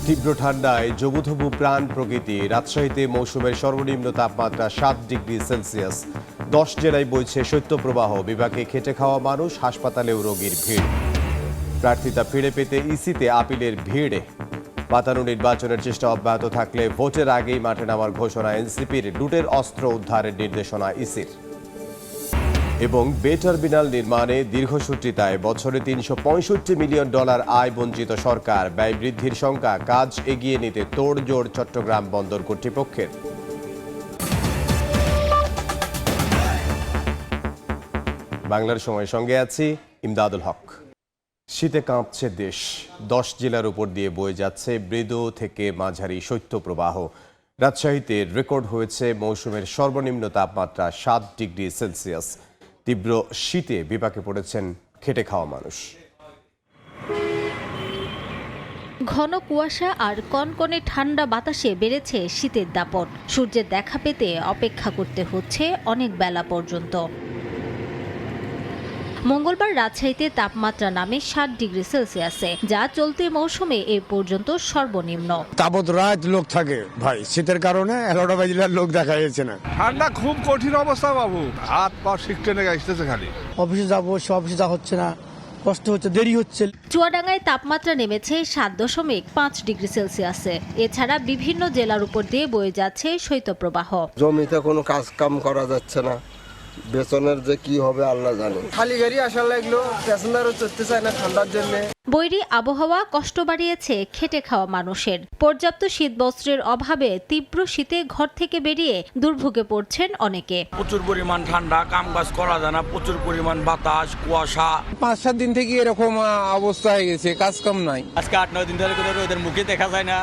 তীব্র ঠান্ডায় জবুথবু প্রাণ প্রকৃতি। রাজশাহীতে মৌসুমের সর্বনিম্ন তাপমাত্রা 7 ডিগ্রি সেলসিয়াস। 10 জেলায় বইছে শৈত্যপ্রবাহ। বিভাগে খেটে খাওয়া মানুষ, হাসপাতালেও রোগীর ভিড়। প্রার্থিতা ফিরে পেতে ইসিতে আপিলের ভিড়। পাতানো নির্বাচনের চেষ্টা অব্যাহত থাকলে ভোটের আগেই মাঠে নামার ঘোষণা এনসিপির। লুটের অস্ত্র উদ্ধারের নির্দেশনা ইসির। এবং বে টার্মিনাল নির্মাণে দীর্ঘসূত্রিতায় বছরে $365 মিলিয়ন আয় বঞ্চিত সরকার। ব্যয় বৃদ্ধির শঙ্কা, কাজ এগিয়ে নিতে তোড়জোড় চট্টগ্রাম বন্দর কর্তৃপক্ষের। বাংলার সময় সঙ্গে আছি ইমদাদুল হক। শীতে কাঁপছে দেশ। 10 জেলার উপর দিয়ে বয়ে যাচ্ছে মৃদু থেকে মাঝারি শৈত্যপ্রবাহ। রাজশাহীতে রেকর্ড হয়েছে মৌসুমের সর্বনিম্ন তাপমাত্রা 7 ডিগ্রি সেলসিয়াস। তীব্র শীতে বিপাকে পড়েছেন খেটে খাওয়া মানুষ। ঘন কুয়াশা আর কনকনে ঠান্ডা বাতাসে বেড়েছে শীতের দাপট। সূর্যের দেখা পেতে অপেক্ষা করতে হচ্ছে অনেক বেলা পর্যন্ত। মঙ্গলবার রাজশাহীতে তাপমাত্রা নামে 7 ডিগ্রি সেলসিয়াসে, যা চলতি মৌসুমে এ পর্যন্ত সর্বনিম্ন। তাবৎ রাত লোক থাকে ভাই, শীতের কারণে 11টা বাজলে লোক দেখা যাচ্ছে না। ঠান্ডা খুব কঠিন অবস্থা বাবু, হাত পা শিখতে লেগে আসতেছে খালি। অফিসে যাবো, সে অফিসে যা হচ্ছে না, কষ্ট হচ্ছে, দেরি হচ্ছে। চুয়াডাঙ্গায় তাপমাত্রা নেমেছে 7.5 ডিগ্রি সেলসিয়াসে। এছাড়া বিভিন্ন জেলার উপর দিয়ে বয়ে যাচ্ছে শৈত্যপ্রবাহ। জমিতে কোনো কাজ কাম করা যাচ্ছে না, বেতনের যে কি হবে আল্লাহ জানে। খালি গাড়ি আসার লাগলো, প্যাসেঞ্জারও চড়তে চায় না ঠান্ডার জন্য। বৈরী আবহাওয়া কষ্ট বাড়িয়েছে খেটে খাওয়া মানুষের। পর্যাপ্ত শীতবস্ত্রের অভাবে তীব্র শীতে ঘর থেকে বেরিয়ে দুর্ভোগে পড়ছেন অনেকে। প্রচুর পরিমাণ ঠান্ডা, কাম কাজ করা যায় না, প্রচুর পরিমাণ বাতাস, কুয়াশা। 5-7 দিন থেকে এরকম অবস্থা হয়ে গেছে, কাজ কম নাই। আজকে 8-9 দিন ধরে রোদের মুখে দেখা যায় না,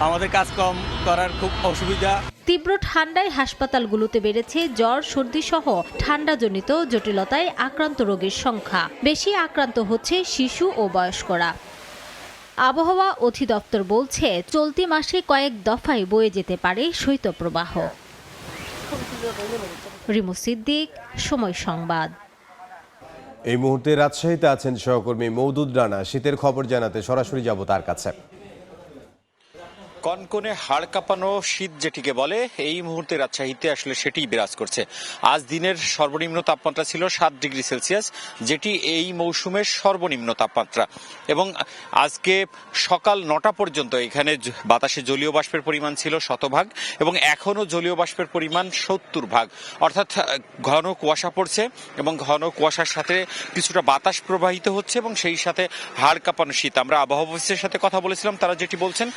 আমাদের কাজ কম করার খুব অসুবিধা। তীব্র ঠান্ডায় হাসপাতালগুলোতে বেড়েছে জ্বর, সর্দি সহ ঠান্ডাজনিত জটিলতায় আক্রান্ত রোগীর সংখ্যা। বেশি আক্রান্ত হচ্ছে শিশু ও বয়স্করা। আবহাওয়া অধিদপ্তর বলছে, চলতি মাসে কয়েক দফায় বয়ে যেতে পারে শৈত্যপ্রবাহ। রিমু সিদ্দিক, সময় সংবাদ। এই মুহূর্তে রাজশাহীতে আছেন সহকর্মী মওদুদ রানা। শীতের খবর জানাতে সরাসরি যাব তার কাছে। কনকনে হাড় কাঁপানো শীত যেটিকে বলে, এই মুহূর্তে রাজশাহীতে আসলে সেটিই বিরাজ করছে। আজ দিনের সর্বনিম্ন তাপমাত্রা ছিল 7 ডিগ্রি সেলসিয়াস, যেটি এই মৌসুমের সর্বনিম্ন তাপমাত্রা। এবং আজকে সকাল 9টা পর্যন্ত এখানে বাতাসে জলীয় বাষ্পের পরিমাণ ছিল 100 এবং এখনও জলীয় বাষ্পের পরিমাণ 70 অর্থাৎ ঘন কুয়াশা পড়ছে এবং ঘন কুয়াশার সাথে কিছুটা বাতাস প্রবাহিত হচ্ছে এবং সেই সাথে হাড় কাঁপানো শীত। আমরা আবহাওয়া অফিসের সাথে কথা বলেছিলাম, তারা যেটি বলছেন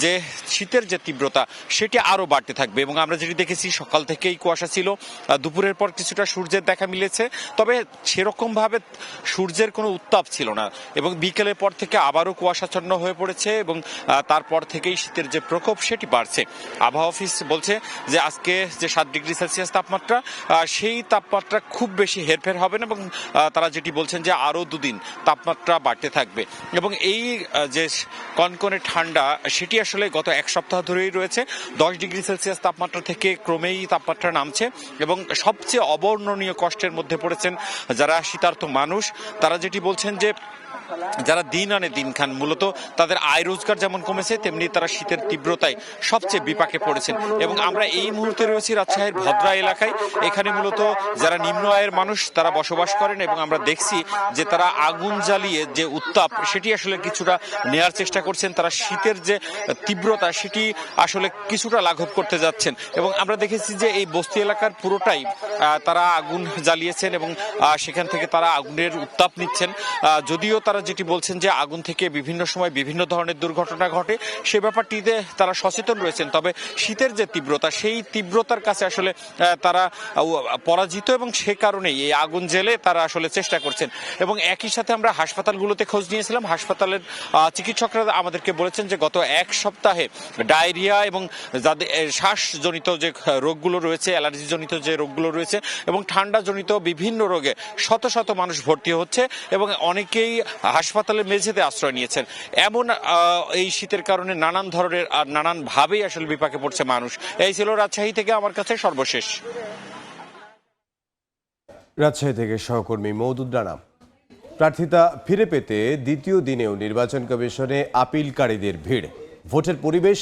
যে শীতের যে তীব্রতা সেটি আরো বাড়তে থাকবে। এবং আমরা যেটি দেখেছি, সকাল থেকেই কুয়াশা ছিল, দুপুরের পর কিছুটা সূর্যের দেখা মিলেছে, তবে সেরকম ভাবে সূর্যের কোনো উত্তাপ ছিল না। এবং বিকেলের পর থেকে আবারও কুয়াশাচ্ছন্ন হয়ে পড়েছে এবং তারপর থেকেই শীতের যে প্রকোপ সেটি বাড়ছে। আবহাওয়া অফিস বলছে যে আজকে যে 7 ডিগ্রি সেলসিয়াস তাপমাত্রা, সেই তাপমাত্রা খুব বেশি হেরফের হবে না এবং তারা যেটি বলছেন যে আরো 2 দিন তাপমাত্রা বাড়তে থাকবে। এবং এই যে কনকনে ঠান্ডা সেটি আসলে গত এক সপ্তাহ ধরেই রয়েছে। 10 ডিগ্রি সেলসিয়াস তাপমাত্রা থেকে ক্রমেই তাপমাত্রা নামছে এবং সবচেয়ে অবর্ণনীয় কষ্টের মধ্যে পড়েছেন যারা শীতার্ত মানুষ। তারা যেটি বলছেন যে যারা দিন আনে দিন খান, মূলত তাদের আয় রোজগার যেমন কমেছে, তেমনি তারা শীতের তীব্রতায় সবচেয়ে বিপাকে পড়েছেন। এবং আমরা এই মুহূর্তে রয়েছি রাজশাহীর ভদ্রা এলাকায়। এখানে মূলত যারা নিম্ন আয়ের মানুষ তারা বসবাস করেন এবং আমরা দেখছি যে তারা আগুন জ্বালিয়ে যে উত্তাপ সেটি আসলে কিছুটা নেয়ার চেষ্টা করছেন। তারা শীতের যে তীব্রতা সেটি আসলে কিছুটা লাঘব করতে যাচ্ছেন। এবং আমরা দেখেছি যে এই বস্তি এলাকার পুরোটাই তারা আগুন জ্বালিয়েছেন এবং সেখান থেকে তারা আগুনের উত্তাপ নিচ্ছেন। যদিও তারা যেটি বলছেন যে আগুন থেকে বিভিন্ন সময় বিভিন্ন ধরনের দুর্ঘটনা ঘটে, সে ব্যাপারটিতে তারা সচেতন রয়েছেন, তবে শীতের যে তীব্রতা সেই তীব্রতার কাছে আসলে তারা পরাজিত এবং সে কারণেই এই আগুন জেলে তারা আসলে চেষ্টা করছেন। এবং একই সাথে আমরা হাসপাতালগুলোতে খোঁজ নিয়েছিলাম। হাসপাতালের চিকিৎসকরা আমাদেরকে বলেছেন যে গত এক সপ্তাহে ডায়রিয়া এবং যাদের শ্বাসজনিত যে রোগগুলো রয়েছে, অ্যালার্জি জনিত যে রোগগুলো রয়েছে এবং ঠান্ডা জনিত বিভিন্ন রোগে শত শত মানুষ ভর্তি হচ্ছে এবং অনেকেই হাসপাতালের মেঝেতে আশ্রয় নিয়েছেন। এমন এই শীতের কারণে নানান ধরনের আর নানান ভাবেই আসলে বিপাকে পড়ছে মানুষ। এই ছিল রাজশাহী থেকে আমার কাছে সর্বশেষ। রাজশাহী থেকে সহকর্মী মওদুদ রানা। প্রার্থিতা ফিরে পেতে দ্বিতীয় দিনেও নির্বাচন কমিশনে আপিলকারীদের ভিড়। ভোটের পরিবেশ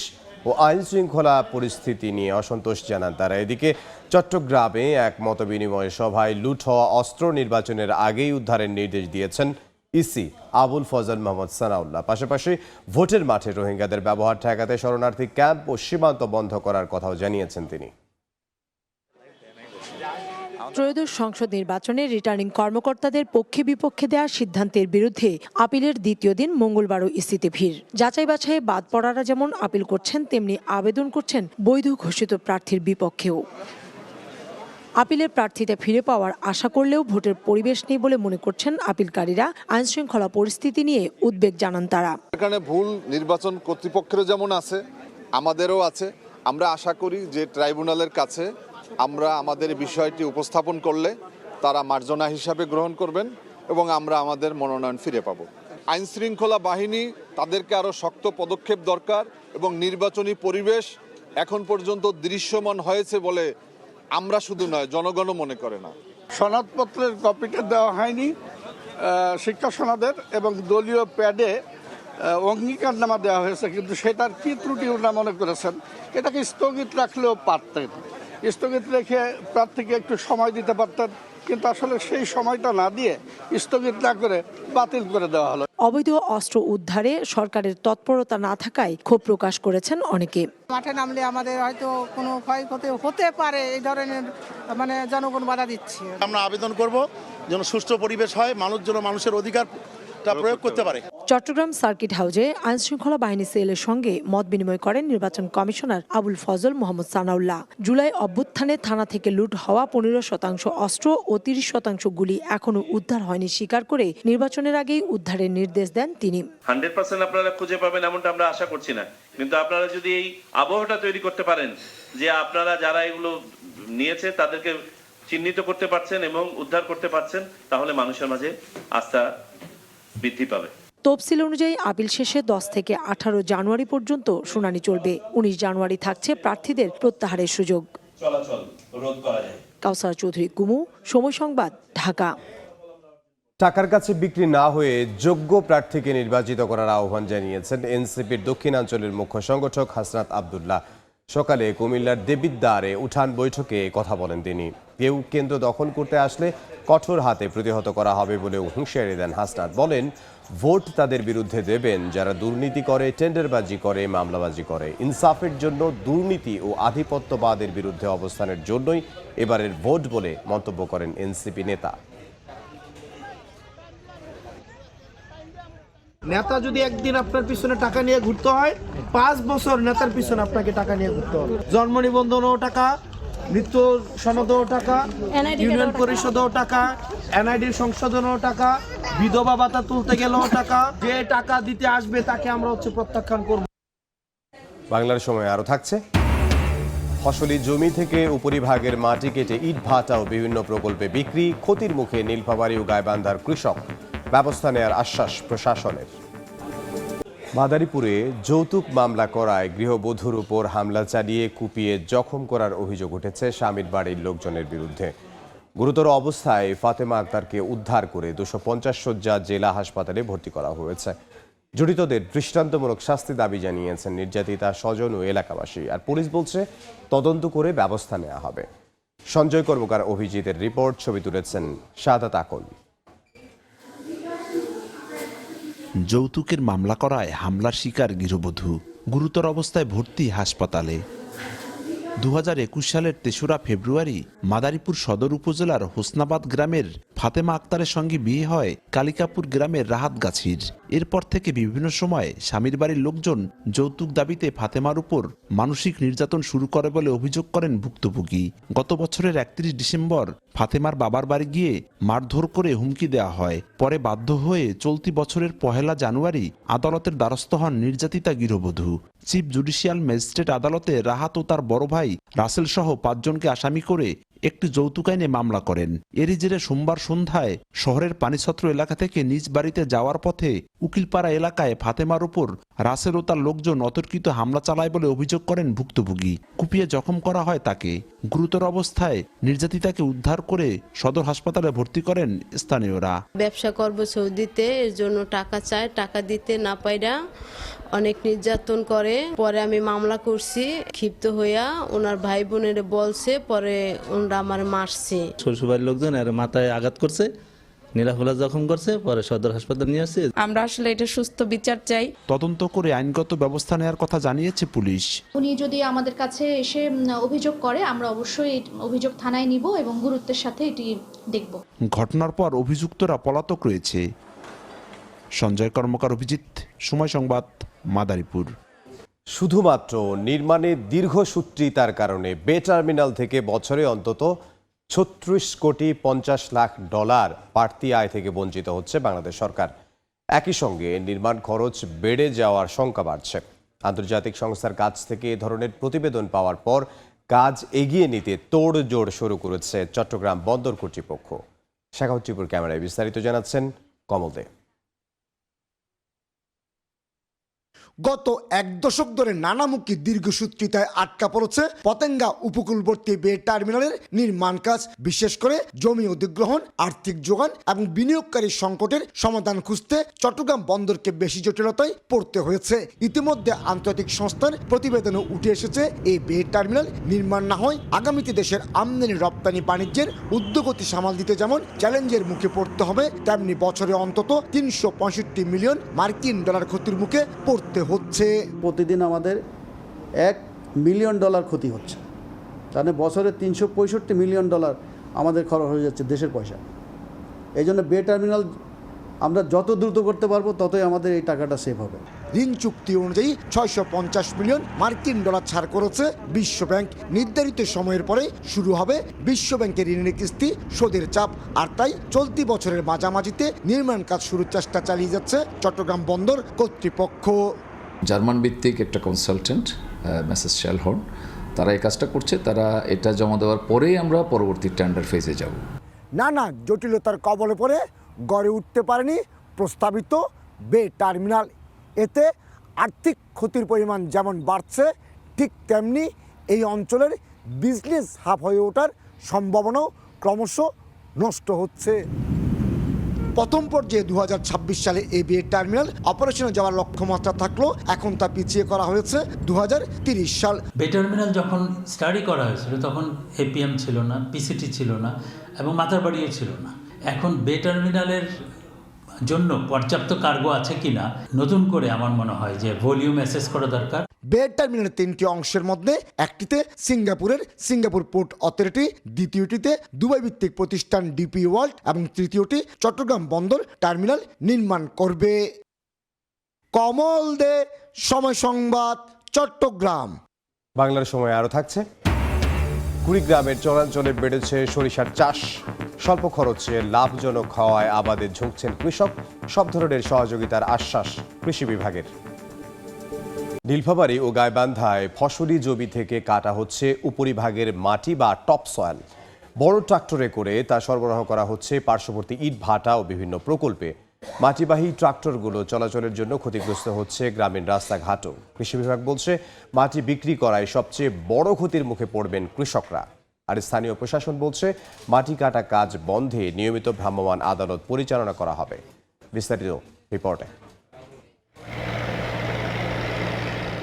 ও আইন শৃঙ্খলা পরিস্থিতি নিয়ে অসন্তোষ জানান তারা। এদিকে চট্টগ্রামে এক মতবিনিময় সভায় লুট হওয়া অস্ত্র নির্বাচনের আগেই উদ্ধারের নির্দেশ দিয়েছেন ইসি আবুল ফজল মোহাম্মদ সানাউল্লাহ। পাশাপাশি ভোটের মাঠে রোহিঙ্গাদের ব্যবহার ঠেকাতে শরণার্থী ক্যাম্প ও সীমান্ত বন্ধ করার কথাও জানিয়েছেন তিনি। ত্রয়োদশ সংসদ নির্বাচনে রিটার্নিং কর্মকর্তাদের পক্ষে বিপক্ষে দেওয়ার সিদ্ধান্তের বিরুদ্ধে আপিলের দ্বিতীয় দিন মঙ্গলবারও ইসিতে ভিড়। যাচাই বাছাইয়ে বাদ পড়ারা যেমন আপিল করছেন, তেমনি আবেদন করছেন বৈধ ঘোষিত প্রার্থীর বিপক্ষেও। আপিলের প্রার্থীতে ফিরে পাওয়ার আশা করলেও ভোটের পরিবেশ নেই বলে মনে করছেন আপিলকারীরা। আইন শৃঙ্খলা পরিস্থিতি নিয়ে উদ্বেগ জানান তারা। এখানে ভুল নির্বাচন কর্তৃপক্ষেরও যেমন আছে, আমাদেরও আছে। আমরা আশা করি যে ট্রাইব্যুনালের কাছে আমরা আমাদের বিষয়টি উপস্থাপন করলে তারা মার্জনা হিসাবে গ্রহণ করবেন এবং আমরা আমাদের মনোনয়ন ফিরে পাব। আইন শৃঙ্খলা বাহিনী তাদেরকে আরও শক্ত পদক্ষেপ দরকার এবং নির্বাচনী পরিবেশ এখন পর্যন্ত দৃশ্যমান হয়েছে বলে আমরা শুধু নয়, জনগণও মনে করে না। সনদপত্রের কপিটা দেওয়া হয়নি, শিক্ষা সনদের, এবং দলীয় প্যাডে অঙ্গীকারনামা দেওয়া হয়েছে, কিন্তু সেটার কি ত্রুটি ওনারা মনে করেছেন এটাকে স্থগিত রাখলেও পারতেন। স্থগিত রেখে প্রার্থীকে একটু সময় দিতে পারতেন, কিন্তু আসলে সেই সময়টা না দিয়ে স্থগিত না করে বাতিল করে দেওয়া হলো। অবৈধ অস্ত্র উদ্ধারে সরকারের তৎপরতা না থাকায় ক্ষোভ প্রকাশ করেছেন অনেকে। মাঠে নামলে আমাদের হয়তো কোনো ক্ষয়ক্ষতি হতে পারে, এই ধরনের জনগণ বাধা দিচ্ছে। আমরা আবেদন করব যেন সুষ্ঠু পরিবেশ হয়, মানুষ যেন মানুষের অধিকারটা প্রয়োগ করতে পারে। চট্টগ্রাম সার্কিট হাউজে আইন শৃঙ্খলা বাহিনী সেলের সঙ্গে মত বিনিময় করেন নির্বাচন কমিশনার আবুল ফজল মোহাম্মদ সানাউল্লাহ। জুলাই অভ্যুত্থানে থানা থেকে লুট হওয়া 15% অস্ত্র ও 30% গুলি এখনো উদ্ধার হয়নি স্বীকার করে নির্বাচনের আগেই উদ্ধারের নির্দেশ দেন তিনি। 100% আপনারা খুঁজে পাবেন এমনটা আমরা আশা করছি না, কিন্তু আপনারা যদি এই আবহাওয়াটা তৈরি করতে পারেন যে আপনারা যারা এগুলো নিয়েছে তাদেরকে চিহ্নিত করতে পারছেন এবং উদ্ধার করতে পারছেন, তাহলে মানুষের মাঝে আস্থা বৃদ্ধি পাবে। তফসিল অনুযায়ী আপিল শেষে 10 থেকে 18 জানুয়ারি পর্যন্ত শুনানি চলবে। 19 জানুয়ারি থাকছে প্রার্থীদের প্রত্যাহারের সুযোগ। কাউসার চৌধুরী কুমু, সময় সংবাদ, ঢাকা। টাকার কাছে বিক্রি না হয়ে যোগ্য প্রার্থীকে নির্বাচিত করার আহ্বান জানিয়েছেন এনসিপির দক্ষিণাঞ্চলের মুখ্য সংগঠক হাসনাত আব্দুল্লাহ। সকালে কুমিল্লার দেবিদ্বারে উঠান বৈঠকে কথা বলেন তিনি। কেউ কেন্দ্র দখল করতে আসলে কঠোর হাতে প্রতিহত করা হবে বলেও হুঁশিয়ারি দেন হাসনাত। বলেন, ভোট তাদের বিরুদ্ধে দেবেন যারা দুর্নীতি করে, টেন্ডারবাজি করে, মামলাবাজি করে। ইনসাফের জন্য, দুর্নীতি ও আধিপত্যবাদের বিরুদ্ধে অবস্থানের জন্যই এবারের ভোট বলে মন্তব্য করেন এনসিপি নেতা। নেতা যদি একদিন আপনার পিছনে টাকা নিয়ে ঘুরতে হয়, 5 বছর নেতার পিছনে আপনাকে টাকা নিয়ে ঘুরতে হবে। জন্ম নিবন্ধনও টাকা, মৃত্যু সনদও টাকা, ইউনিয়ন পরিষদও টাকা, এনআইডির সংশোধনও টাকা, বিধবা ভাতা তুলতে গেলেও টাকা। যে টাকা দিতে আসবে তাকে আমরা প্রত্যাখ্যান করব। বাংলার সময় আরও থাকছে। ফসলি জমি থেকে উপরিভাগের মাটি কেটে ইট ভাটা ও বিভিন্ন প্রকল্পে বিক্রি, ক্ষতির মুখে নীলফামারী ও গাইবান্ধার কৃষক। ব্যবস্থা নেয়ার আশ্বাস প্রশাসনের। মাদারীপুরে যৌতুক মামলা করায় গৃহবধূর উপর হামলা চালিয়ে কুপিয়ে জখম করার অভিযোগ উঠেছে স্বামীর বাড়ির লোকজনের বিরুদ্ধে। গুরুতর অবস্থায় ফাতেমা আক্তারকে উদ্ধার করে 250 শয্যা জেলা হাসপাতালে ভর্তি করা হয়েছে। জড়িতদের দৃষ্টান্তমূলক শাস্তি দাবি জানিয়েছেন নির্যাতিতা স্বজন ও এলাকাবাসী। আর পুলিশ বলছে তদন্ত করে ব্যবস্থা নেওয়া হবে। সঞ্জয় কর্মকার অভিজিতের রিপোর্ট, ছবি তুলেছেন শাহাদাত আকল। যৌতুকের মামলা করায় হামলার শিকার গৃহবধূ, গুরুতর অবস্থায় ভর্তি হাসপাতালে। 2021 সালের 3রা ফেব্রুয়ারি মাদারীপুর সদর উপজেলার হোসনাবাদ গ্রামের ফাতেমা আক্তারের সঙ্গে বিয়ে হয় কালিকাপুর গ্রামের রাহাতগাছির। এরপর থেকে বিভিন্ন সময় স্বামীর বাড়ির লোকজন যৌতুক দাবিতে ফাতেমার উপর মানসিক নির্যাতন শুরু করে বলে অভিযোগ করেন ভুক্তভোগী। গত বছরের 31 ডিসেম্বর ফাতেমার বাবার বাড়ি গিয়ে মারধর করে হুমকি দেওয়া হয়। পরে বাধ্য হয়ে চলতি বছরের 1 জানুয়ারি আদালতের দ্বারস্থ হন নির্যাতিতা গৃহবধূ। চিফ জুডিশিয়াল ম্যাজিস্ট্রেট আদালতে রাহাত ও তার বড় ভাই রাসেল সহ 5 জনকে আসামি করে একটি যৌতুক আইনে মামলা করেন। এরই জেরে সোমবার সন্ধ্যায় শহরের পানিছত্র এলাকা থেকে নিজ বাড়িতে যাওয়ার পথে উকিলপাড়া এলাকায় ফাতেমার উপর রাসেল ও তার লোকজন অতর্কিত হামলা চালায় বলে অভিযোগ করেন ভুক্তভোগী। কুপিয়ে জখম করা হয় তাকে। গুরুতর অবস্থায় নির্যাতিতাকে উদ্ধার করে সদর হাসপাতালে ভর্তি করেন স্থানীয়রা। ব্যবসা করব সৌদিতে, এর জন্য টাকা চায়, টাকা দিতে না পাইরা অনেক নির্যাতন করে। পরে আমি মামলা করছি, ক্ষিপ্ত হইয়া ওনার ভাই বোনের বলছে, পরে ওনারা আমার মারছে। শ্বশুরবাড়ির লোকজন আর মাথায় আঘাত করছে, নীলাফুলা জখম করছে, পরে সদর হাসপাতাল নিয়ে আসছে। আমরা আসলে এটা সুস্থ বিচার চাই। তদন্ত করে আইনগত ব্যবস্থা নেওয়ার কথা জানিয়েছে পুলিশ। উনি যদি আমাদের কাছে এসে অভিযোগ করে আমরা অবশ্যই অভিযোগ থানায় নিব এবং গুরুত্বের সাথে এটি দেখব। ঘটনার পর অভিযুক্তরা পলাতক রয়েছে। সঞ্জয় কর্মকার, অভিজিৎ, সময় সংবাদ, মাদারীপুর। শুধুমাত্র নির্মাণে দীর্ঘসূত্রিতার কারণে বে টার্মিনাল থেকে বছরে অন্তত ৩৬ কোটি ৫০ লাখ ডলার বাড়তি আয় থেকে বঞ্চিত হচ্ছে বাংলাদেশ সরকার। একই সঙ্গে নির্মাণ খরচ বেড়ে যাওয়ার শঙ্কা বাড়ছে। আন্তর্জাতিক সংস্থার কাছ থেকে এ ধরনের প্রতিবেদন পাওয়ার পর কাজ এগিয়ে নিতে তোড়জোড় শুরু করেছে চট্টগ্রাম বন্দর কর্তৃপক্ষ। শাখাউদ্দিপুর ক্যামেরায় বিস্তারিত জানাচ্ছেন কমল দে। গত এক দশক ধরে নানামুখী দীর্ঘসূত্রিতায় আটকা পড়েছে পতেঙ্গা উপকূলবর্তী বে টার্মিনালের নির্মাণ কাজ। বিশেষ করে জমি অধিগ্রহণ, আর্থিক যোগান এবং বিনিয়োগকারী সংকটের সমাধান খুঁজতে চট্টগ্রাম বন্দরকে বেশি জটিলতায় পড়তে হয়েছে। ইতিমধ্যে আন্তর্জাতিক সংস্থার প্রতিবেদনে উঠে এসেছে এই বে টার্মিনাল নির্মাণ না হয় আগামীতে দেশের আমদানি রপ্তানি বাণিজ্যের উদ্যোগতি সামাল দিতে যেমন চ্যালেঞ্জের মুখে পড়তে হবে, তেমনি বছরে অন্তত ৩৬৫ মিলিয়ন মার্কিন ডলার ক্ষতির মুখে পড়তে হচ্ছে। প্রতিদিন আমাদের $1 মিলিয়ন ক্ষতি হচ্ছে, তাহলে বছরে ৩৬৫ মিলিয়ন ডলার আমাদের খরচ হয়ে যাচ্ছে দেশের পয়সা। এই জন্য বে টার্মিনাল আমরা যত দ্রুত করতে পারবো ততই আমাদের এই টাকাটা সেভ হবে। ঋণ চুক্তি অনুযায়ী ৬৫০ মিলিয়ন মার্কিন ডলার ছাড় করেছে বিশ্বব্যাংক। নির্ধারিত সময়ের পরে শুরু হবে বিশ্বব্যাংকের ঋণের কিস্তি শোধের চাপ। আর তাই চলতি বছরের মাঝামাঝিতে নির্মাণ কাজ শুরুর চেষ্টা চালিয়ে যাচ্ছে চট্টগ্রাম বন্দর কর্তৃপক্ষ। জার্মান ভিত্তিক একটা কনসালটেন্ট মেসেস শেলহর্ন, তারা এই কাজটা করছে। তারা এটা জমা দেওয়ার পরেই আমরা পরবর্তী টেন্ডার ফেজে যাব। নানা জটিলতার কবলে পড়ে গড়ে উঠতে পারেনি প্রস্তাবিত বে টার্মিনাল। এতে আর্থিক ক্ষতির পরিমাণ যেমন বাড়ছে, ঠিক তেমনি এই অঞ্চলের বিজনেস হাব হয়ে ওঠার সম্ভাবনাও ক্রমশ নষ্ট হচ্ছে। প্রথম পর্যায়ে ২০২৬ সালে এই বে টার্মিনাল অপারেশনে যাওয়ার লক্ষ্যমাত্রা থাকলেও এখন তা পিছিয়ে করা হয়েছে ২০৩০ সাল। বে টার্মিনাল যখন স্টাডি করা হয়েছিল তখন এপিএম ছিল না, পিসিটি ছিল না এবং মাথারবাড়িও ছিল না। এখন বে টার্মিনালের জন্য পর্যাপ্ত কার্গো আছে কিনা নতুন করে আমার মনে হয় যে ভলিউম অ্যাসেস করা দরকার। বে টার্মিনালের ৩টি অংশের মধ্যে একটিতে সিঙ্গাপুরের সিঙ্গাপুর পোর্ট অথরিটি, দ্বিতীয়টিতে দুবাই ভিত্তিক প্রতিষ্ঠান ডিপি ওয়ার্ল্ড এবং তৃতীয়টি চট্টগ্রাম বন্দর টার্মিনাল নির্মাণ করবে। কমল দে, সময় সংবাদ, চট্টগ্রাম। বাংলার সময় আরও থাকছে। কুড়িগ্রামের চরাঞ্চলে বেড়েছে সরিষার চাষ। স্বল্প খরচে লাভজনক হওয়ায় আবাদে ঝুঁকছেন কৃষক। সব ধরনের সহযোগিতার আশ্বাস কৃষি বিভাগের। নীলফামারী ও গাইবান্ধায় ফসলি জমি থেকে কাটা হচ্ছে উপরিভাগের মাটি বা টপ সয়েল। বড় ট্রাক্টরে করে তা সরবরাহ করা হচ্ছে পার্শ্ববর্তী ইট ভাটা ও বিভিন্ন প্রকল্পে। মাটিবাহী ট্রাক্টরগুলো চলাচলের জন্য ক্ষতিগ্রস্ত হচ্ছে গ্রামীণ রাস্তাঘাটও। কৃষি বিভাগ বলছে মাটি বিক্রি করায় সবচেয়ে বড় ক্ষতির মুখে পড়বেন কৃষকরা। আর স্থানীয় প্রশাসন বলছে মাটি কাটা কাজ বন্ধে নিয়মিত ভ্রাম্যমাণ আদালত পরিচালনা করা হবে। বিস্তারিত রিপোর্টে।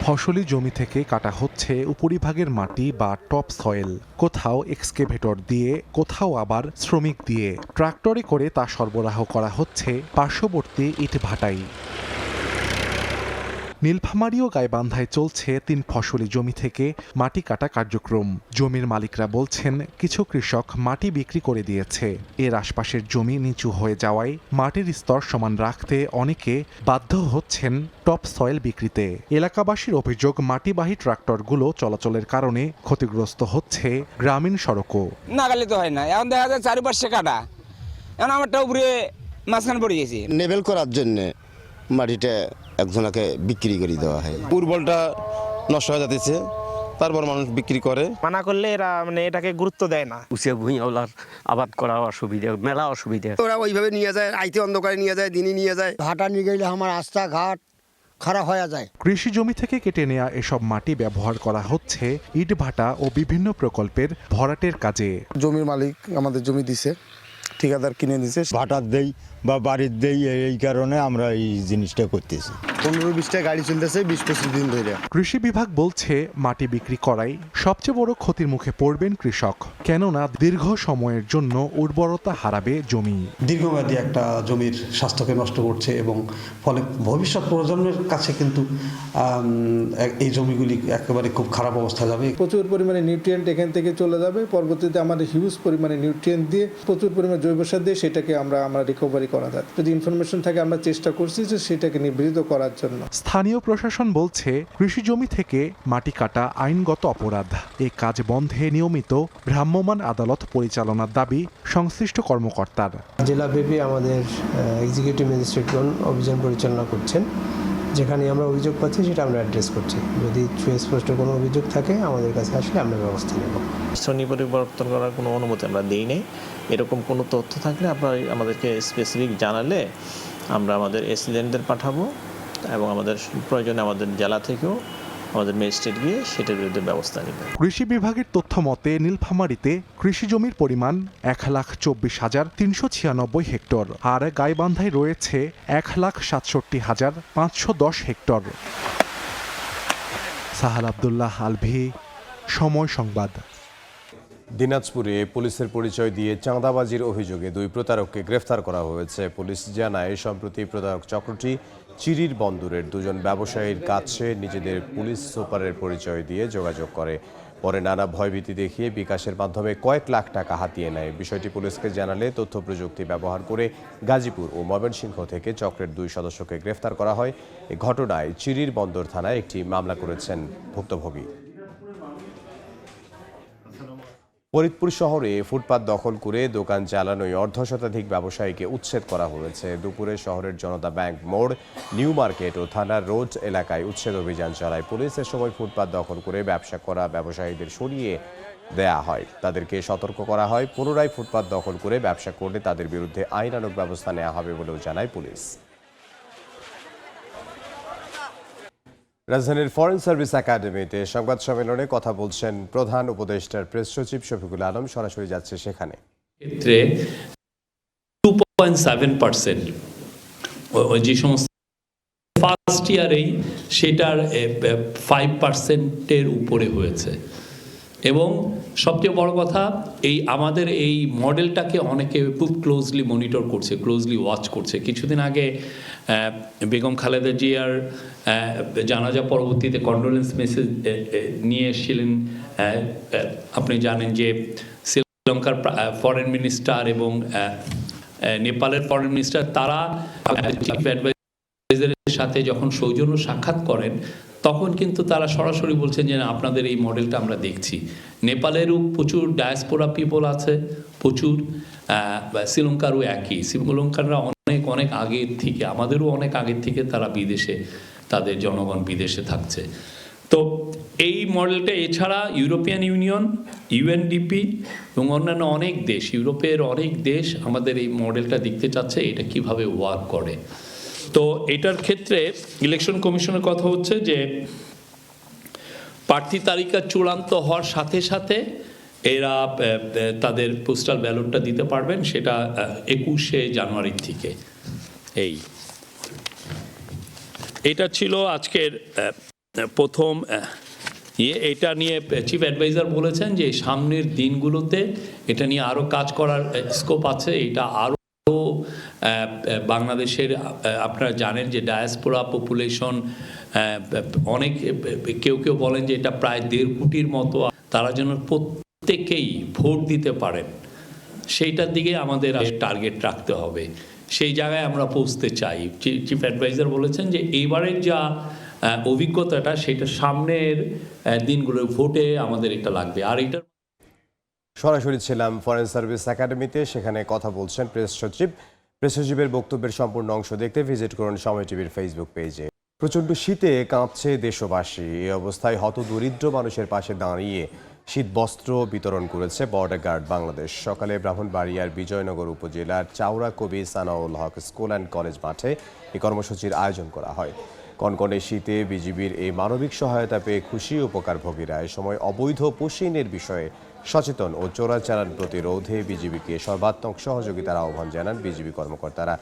ফসলি জমি থেকে কাটা হচ্ছে উপরিভাগের মাটি বা টপ সয়েল। কোথাও এক্সকেভেটর দিয়ে, কোথাও আবার শ্রমিক দিয়ে ট্রাক্টরে করে তা সরবরাহ করা হচ্ছে পার্শ্ববর্তী ইট ভাটায়। নীলফামারী ও গাইবান্ধায় চলছে ৩ ফসলি জমি থেকে মাটি কাটা কার্যক্রম। জমির মালিকরা বলছেন কিছু কৃষক মাটি বিক্রি করে দিয়েছে। এর আশপাশের জমি নিচু হয়ে যাওয়ায় মাটির স্তর সমান রাখতে অনেকে বাধ্য হচ্ছেন টপ সয়েল বিক্রিতে। এলাকাবাসীর অভিযোগ মাটিবাহী ট্রাক্টরগুলো চলাচলের কারণে ক্ষতিগ্রস্ত হচ্ছে গ্রামীণ সড়কও। নাগালে তো হয় না, এখন দেখা যায় চারিপাশে কাটা, এখন আমারটা উপরে মাঝখানে পড়ে গেছি। লেভেল করার জন্য মাটিটা একজনকে বিক্রি করে দেওয়া হয়। উর্বরটা নষ্ট হয়ে যাচ্ছে, তারপর মানুষ বিক্রি করে। মানা করলে এরা এটাকে গুরুত্ব দেয় না। উচিত ভূমি আবাদ করা অসুবিধা, মেলা অসুবিধা। ওরা ওইভাবে নিয়ে যায়, আইতে অন্ধকারে নিয়ে যায়, দিনই নিয়ে যায়। ভাটা নিয়ে গেলে আমার রাস্তাঘাট খারাপ হয়ে যায়। কৃষি জমি থেকে কেটে নেওয়া এসব মাটি ব্যবহার করা হচ্ছে ইট ভাটা ও বিভিন্ন প্রকল্পের ভরাটের কাজে। জমির মালিক আমাদের জমি দিছে, ঠিকাদার কিনে দিছে, ভাটা দেই, বা বাড়ির দেই, এই কারণে আমরা এই জিনিসটা করতেছি। 15-20টা গাড়ি চলতেছে 20-25 দিন ধরে। কৃষি বিভাগ বলছে মাটি বিক্রি করাই সবচেয়ে বড় ক্ষতির মুখে পড়বেন কৃষক, কেননা দীর্ঘ সময়ের জন্য উর্বরতা হারাবে জমি। দীর্ঘমেয়াদী একটা জমির স্বাস্থ্যকে নষ্ট করছে এবং ফলে ভবিষ্যৎ প্রজন্মের কাছে কিন্তু এই জমিগুলি একেবারে খুব খারাপ অবস্থা যাবে। প্রচুর পরিমাণে নিউট্রিয়েন্ট এখান থেকে চলে যাবে, পরবর্তীতে আমাদের হিউজ পরিমাণে নিউট্রিয়েন্ট দিয়ে প্রচুর পরিমাণে জৈব সার দিয়ে সেটাকে আমরা রিকভারি করা যায়। যদি ইনফরমেশন থাকে আমরা চেষ্টা করছি যে সেটাকে নিবৃত করার জন্য। স্থানীয় প্রশাসন বলছে কৃষি জমি থেকে মাটি কাটা আইনগত অপরাধ। এই কাজ বন্ধে নিয়মিত ভ্রাম্যমাণ আদালত পরিচালনার দাবি সংশ্লিষ্ট কর্মকর্তার। জেলাব্যাপী আমাদের এক্সিকিউটিভ ম্যাজিস্ট্রেটগণ অভিযান পরিচালনা করছেন, যেখানে আমরা অভিযোগ পাচ্ছি সেটা আমরা অ্যাড্রেস করছি। যদি সুস্পষ্ট কোনো অভিযোগ থাকে আমাদের কাছে আসলে আমরা ব্যবস্থা নেব। শ্রেণী পরিবর্তন করার কোনো অনুমতি আমরা দিই নাই। এরকম কোনো তথ্য থাকলে আপনারা আমাদেরকে স্পেসিফিক জানালে আমরা আমাদের এসিডেন্টদের পাঠাবো এবং আমাদের প্রয়োজনে আমাদের জেলা থেকেও আমাদের ম্যাজিস্ট্রেট গিয়ে সেটার বিরুদ্ধে ব্যবস্থা নেবে। কৃষি বিভাগের তথ্য মতে নীলফামারীতে কৃষি জমির পরিমাণ 1,24,396 হেক্টর, আর গাইবান্ধায় রয়েছে 1,67,510 হেক্টর। সাহাল আব্দুল্লাহ আলভি, সময় সংবাদ। দিনাজপুরে পুলিশের পরিচয় দিয়ে চাঁদাবাজির অভিযোগে 2 প্রতারককে গ্রেফতার করা হয়েছে। পুলিশ জানায় সম্প্রতি প্রতারক চক্রটি চিরির বন্দরের 2 জন ব্যবসায়ীর কাছে নিজেদের পুলিশ সুপারের পরিচয় দিয়ে যোগাযোগ করে, পরে নানা ভয়ভীতি দেখিয়ে বিকাশের মাধ্যমে কয়েক লাখ টাকা হাতিয়ে নেয়। বিষয়টি পুলিশকে জানালে তথ্য প্রযুক্তি ব্যবহার করে গাজীপুর ও ময়মনসিংহ থেকে চক্রের 2 সদস্যকে গ্রেফতার করা হয়। এ ঘটনায় চিরির বন্দর থানায় একটি মামলা করেছেন ভুক্তভোগী। ফরিদপুর শহরে ফুটপাত দখল করে দোকান চালানোয় অর্ধশতাধিক ব্যবসায়ীকে উচ্ছেদ করা হয়েছে। দুপুরে শহরের জনতা ব্যাংক মোড়, নিউ মার্কেট ও থানার রোড এলাকায় উচ্ছেদ অভিযান চালায় পুলিশ। এ সময় ফুটপাত দখল করে ব্যবসা করা ব্যবসায়ীদের সরিয়ে দেয়া হয়, তাদেরকে সতর্ক করা হয়। পুনরায় ফুটপাত দখল করে ব্যবসা করলে তাদের বিরুদ্ধে আইনানুগ ব্যবস্থা নেওয়া হবে বলেও জানায় পুলিশ। রাজধানীর ফরেন সার্ভিস একাডেমিতে সংবাদ সম্মেলনে কথা বলছেন প্রধান উপদেষ্টার প্রেস সচিব শফিকুল আলম। সরাসরি যাচ্ছে সেখানে। ক্ষেত্রে 2.7% যে সমস্ত ফার্স্ট ইয়ারেই সেটার 5%-এর উপরে হয়েছে। এবং সবচেয়ে বড় কথা, আমাদের এই মডেলটাকে অনেকে খুব ক্লোজলি মনিটর করছে, ক্লোজলি ওয়াচ করছে। কিছুদিন আগে বেগম খালেদা জিয়ার জানাজা পরবর্তীতে কন্ডোলেন্স মেসেজ নিয়ে এসেছিলেন। আপনি জানেন যে শ্রীলঙ্কার ফরেন মিনিস্টার এবং নেপালের ফরেন মিনিস্টার তারা চিফ অ্যাডভাইজারের সাথে যখন সৌজন্য সাক্ষাৎ করেন তখন কিন্তু তারা সরাসরি বলছেন যে আপনাদের এই মডেলটা আমরা দেখছি। নেপালেরও প্রচুর ডায়াসপোরা পিপল আছে, প্রচুর, শ্রীলঙ্কারও একই। শ্রীলঙ্কাররা অনেক আগের থেকে, আমাদেরও অনেক আগের থেকে তারা বিদেশে, তাদের জনগণ বিদেশে থাকছে। তো এই মডেলটা এছাড়া ইউরোপিয়ান ইউনিয়ন, ইউএনডিপি এবং অন্যান্য অনেক দেশ, ইউরোপের অনেক দেশ আমাদের এই মডেলটা দেখতে চাচ্ছে এটা কিভাবে ওয়ার্ক করে। তো এটার ক্ষেত্রে ইলেকশন কমিশনের কথা হচ্ছে যে প্রার্থী তালিকা চূড়ান্ত হওয়ার সাথে সাথে এরা তাদের পোস্টাল ব্যালটটা দিতে পারবেন, সেটা 21শে জানুয়ারি থেকে। এটা ছিল আজকের প্রথম এটা নিয়ে চিফ অ্যাডভাইজার বলেছেন যে সামনের দিনগুলোতে এটা নিয়ে আরও কাজ করার স্কোপ আছে। এটা আরও বাংলাদেশের, আপনারা জানেন যে ডায়াসপোরা পপুলেশন অনেক, কেউ বলেন যে এটা প্রায় 1.5 কোটির মতো, তারা যেন প্রত্যেকেই ভোট দিতে পারেন সেইটার দিকে আমাদের টার্গেট রাখতে হবে। সেই জায়গায় আমরা পৌঁছতে চাই। চিফ অ্যাডভাইজার বলেছেন যে এইবারের যা অভিজ্ঞতাটা সেটা সামনের দিনগুলোর ভোটে আমাদের এটা লাগবে। আর এটা সরাসরি ছিলাম ফরেন সার্ভিস একাডেমিতে, সেখানে কথা বলছেন প্রেস সচিব। প্রেস সচিবের বক্তব্যের সম্পূর্ণ অংশ দেখতে ভিজিট করুন সময় টিভির ফেসবুক পেজে। প্রচণ্ড শীতে কাঁপছে দেশবাসী। এই অবস্থায় হতদরিদ্র মানুষের পাশে দাঁড়িয়ে শীত বস্ত্র বিতরণ করেছে বর্ডার গার্ড বাংলাদেশ। সকালে ব্রাহ্মণবাড়িয়ার বিজয়নগর উপজেলার চাওড়া কবি সানাউল হক স্কুল অ্যান্ড কলেজ মাঠে এই কর্মসূচির আয়োজন করা হয়। কনকনে শীতে বিজিবির এই মানবিক সহায়তা পেয়ে খুশি উপকারভোগীরা। এ সময় অবৈধ পুশিনের বিষয়ে সচেতন ও চোরাচালান প্রতিরোধে বিজিবিকে সর্বাত্মক সহযোগিতার আহ্বান জানান বিজিবি কর্মকর্তারা।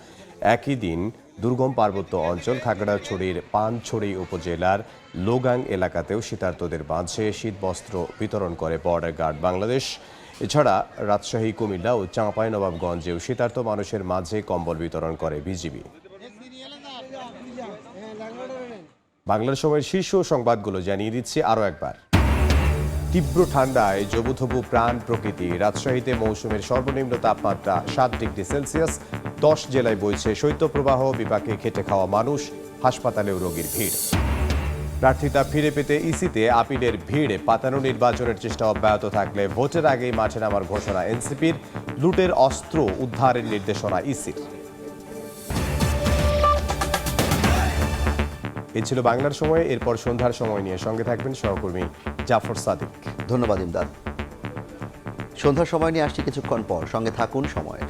একই দিন দুর্গম পার্বত্য অঞ্চল খাগড়াছড়ির পানছড়ি উপজেলার লোগাং এলাকাতেও শীতার্তদের মাঝে শীতবস্ত্র বিতরণ করে বর্ডার গার্ড বাংলাদেশ। এছাড়া রাজশাহী, কুমিল্লা ও চাঁপাইনবাবগঞ্জেও শীতার্ত মানুষের মাঝে কম্বল বিতরণ করে বিজিবি। বাংলার সময়ের শীর্ষ সংবাদগুলো জানিয়ে দিচ্ছি আরও একবার। তীব্র ঠান্ডায় জবুথবু প্রাণ প্রকৃতি। রাজশাহীতে মৌসুমের সর্বনিম্ন তাপমাত্রা 7 ডিগ্রি সেলসিয়াস। 10 জেলায় বইছে শৈত্যপ্রবাহ। বিপাকে খেটে খাওয়া মানুষ, হাসপাতালেও রোগীর ভিড়। প্রার্থিতা ফিরে পেতে ইসিতে আপিলের ভিড়। পাতানো নির্বাচনের চেষ্টা অব্যাহত থাকলে ভোটের আগেই মাঠে নামার ঘোষণা এনসিপির। লুটের অস্ত্র উদ্ধারের নির্দেশনা ইসির। এ ছিল বাংলার সময়। এরপর সন্ধ্যার সময় নিয়ে সঙ্গে থাকবেন সহকর্মী জাফর সাদিক। ধন্যবাদ ইমদাদ। সন্ধ্যার সময় নিয়ে আসছি কিছুক্ষণ পর, সঙ্গে থাকুন সময়ের।